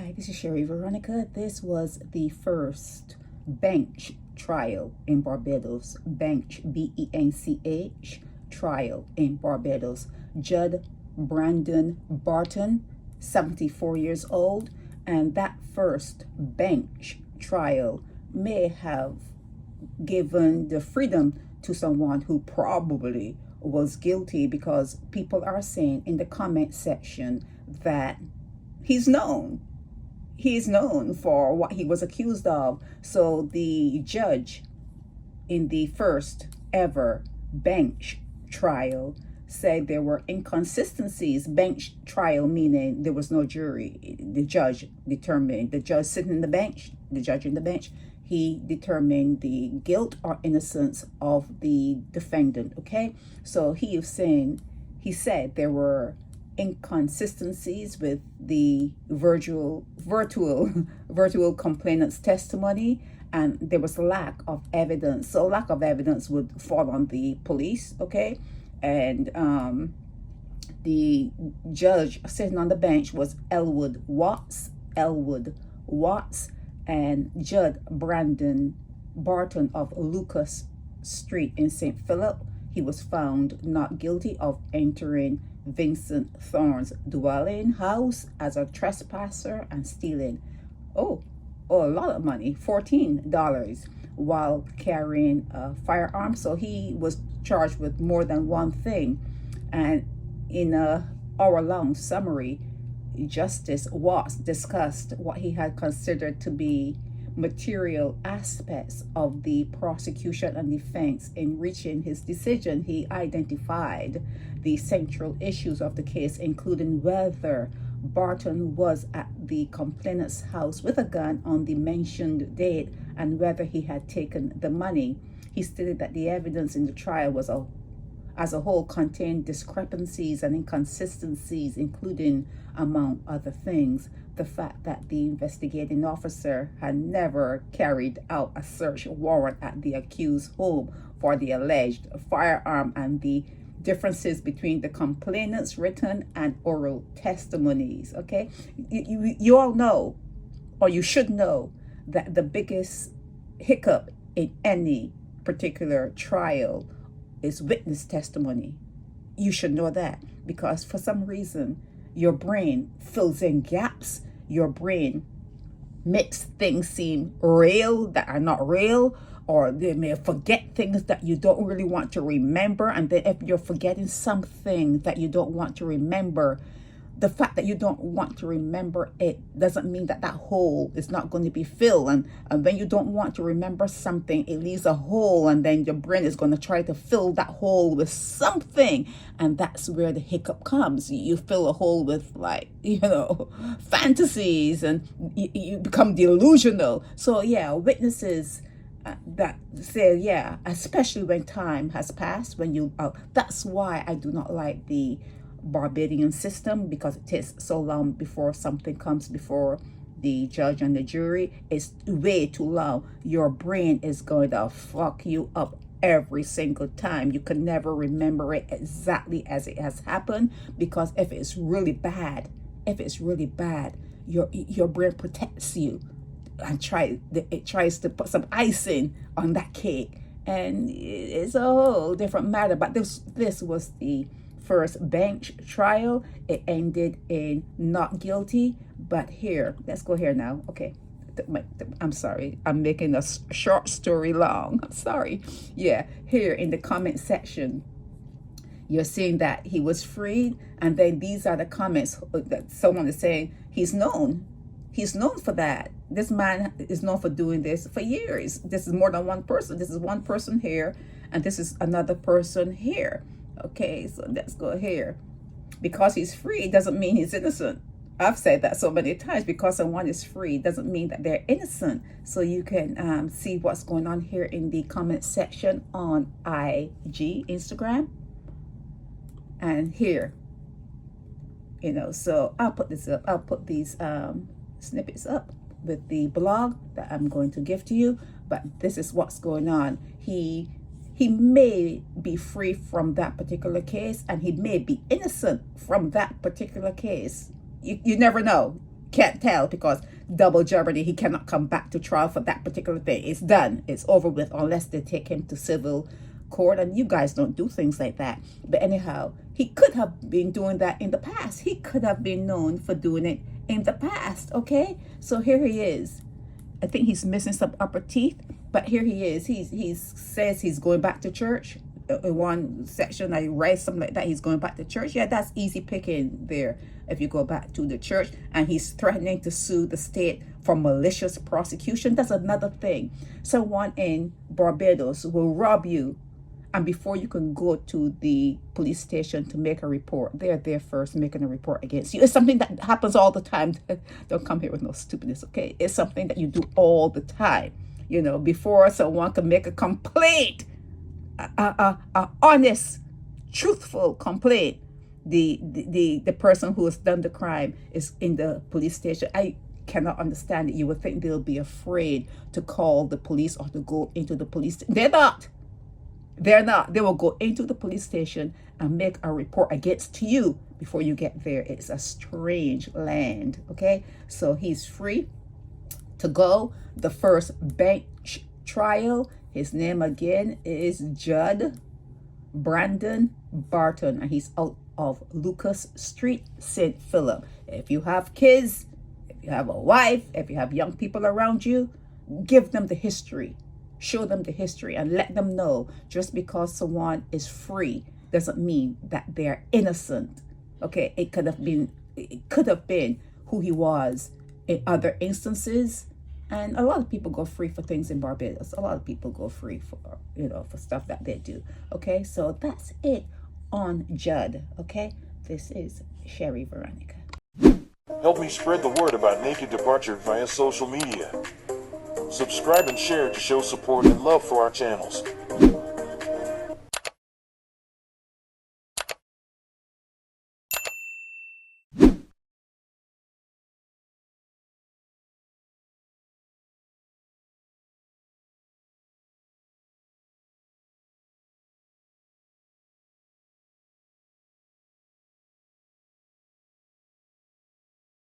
Hi, this is Sherry Veronica. This was the first bench trial in Barbados. Bench, B-E-N-C-H, trial in Barbados. Judge Brandon Barton, 74 years old, and that first bench trial may have given the freedom to someone who probably was guilty, because people are saying in the comment section that he's known for what he was accused of. So the judge in the first ever bench trial said there were inconsistencies. Bench trial meaning there was no jury. The judge determined, the judge sitting in the bench, the judge in the bench, he determined the guilt or innocence of the defendant. Okay, so he said there were inconsistencies with the virtual complainant's testimony, and there was lack of evidence. So lack of evidence would fall on the police. Okay, and the judge sitting on the bench was Elwood Watts, and Judge Brandon Barton of Lucas Street in St. Philip. He was found not guilty of entering Vincent Thorne's dwelling house as a trespasser and stealing a lot of money, $14, while carrying a firearm. So he was charged with more than one thing. And in a hour-long summary, Justice Watts discussed what he had considered to be material aspects of the prosecution and defense. In reaching his decision, he identified the central issues of the case, including whether Barton was at the complainant's house with a gun on the mentioned date and whether he had taken the money. He stated that the evidence in the trial as a whole contained discrepancies and inconsistencies, including, among other things, the fact that the investigating officer had never carried out a search warrant at the accused's home for the alleged firearm, and the differences between the complainant's written and oral testimonies. Okay, you all know, or you should know, that the biggest hiccup in any particular trial is witness testimony. You should know that, because for some reason your brain fills in gaps. Your brain makes things seem real that are not real, or they may forget things that you don't really want to remember. And then if you're forgetting something that you don't want to remember, the fact that you don't want to remember it doesn't mean that that hole is not going to be filled. And when you don't want to remember something, it leaves a hole, and then your brain is going to try to fill that hole with something. And that's where the hiccup comes. You fill a hole with, like, fantasies, and you become delusional. So yeah, witnesses that say, yeah, especially when time has passed, that's why I do not like the Barbadian system, because it takes so long before something comes before the judge and the jury. It's way too long. Your brain is going to fuck you up every single time. You can never remember it exactly as it has happened, because if it's really bad, your brain protects you and it tries to put some icing on that cake, and it's a whole different matter. But this was the first bench trial. It ended in not guilty. But here, let's go here now. Okay, I'm sorry, I'm making a short story long. I'm sorry. Yeah, here in the comment section, you're seeing that he was freed, and then these are the comments that someone is saying he's known for that. This man is known for doing this for years. This is more than one person. This is one person here, and this is another person here. Okay, so let's go here. Because he's free doesn't mean he's innocent. I've said that so many times. Because someone is free doesn't mean that they're innocent. So you can see what's going on here in the comment section on IG, Instagram, and here. So I'll put this up. I'll put these snippets up with the blog that I'm going to give to you. But this is what's going on. He may be free from that particular case, and he may be innocent from that particular case. You never know. can't tell because double jeopardy, he cannot come back to trial for that particular thing. It's done. It's over with unless they take him to civil court, and you guys don't do things like that. But anyhow, he could have been doing that in the past. He could have been known for doing it in the past, okay? So here he is. I think he's missing some upper teeth, but here he is. He says he's going back to church. In one section I read something like that, he's going back to church. Yeah, that's easy picking there if you go back to the church. And he's threatening to sue the state for malicious prosecution. That's another thing. Someone in Barbados will rob you, and before you can go to the police station to make a report, they're there first making a report against you. It's something that happens all the time. Don't come here with no stupidness, okay? It's something that you do all the time. You know, before someone can make a complaint, a honest, truthful complaint, the person who has done the crime is in the police station. I cannot understand it. You would think they'll be afraid to call the police or to go into the police. They're not. They're not. They will go into the police station and make a report against you before you get there. It's a strange land, okay? So he's free to go. The first bench trial, his name again is Judd Brandon Barton, and he's out of Lucas Street, St. Philip. If you have kids, if you have a wife, if you have young people around you, give them the history. Show them the history and let them know just because someone is free doesn't mean that they're innocent. Okay, it could have been who he was in other instances. And a lot of people go free for things in Barbados. A lot of people go free for, for stuff that they do. Okay, so that's it on Judd. Okay, this is Sherry Veronica. Help me spread the word about Naked Departure via social media. Subscribe and share to show support and love for our channels.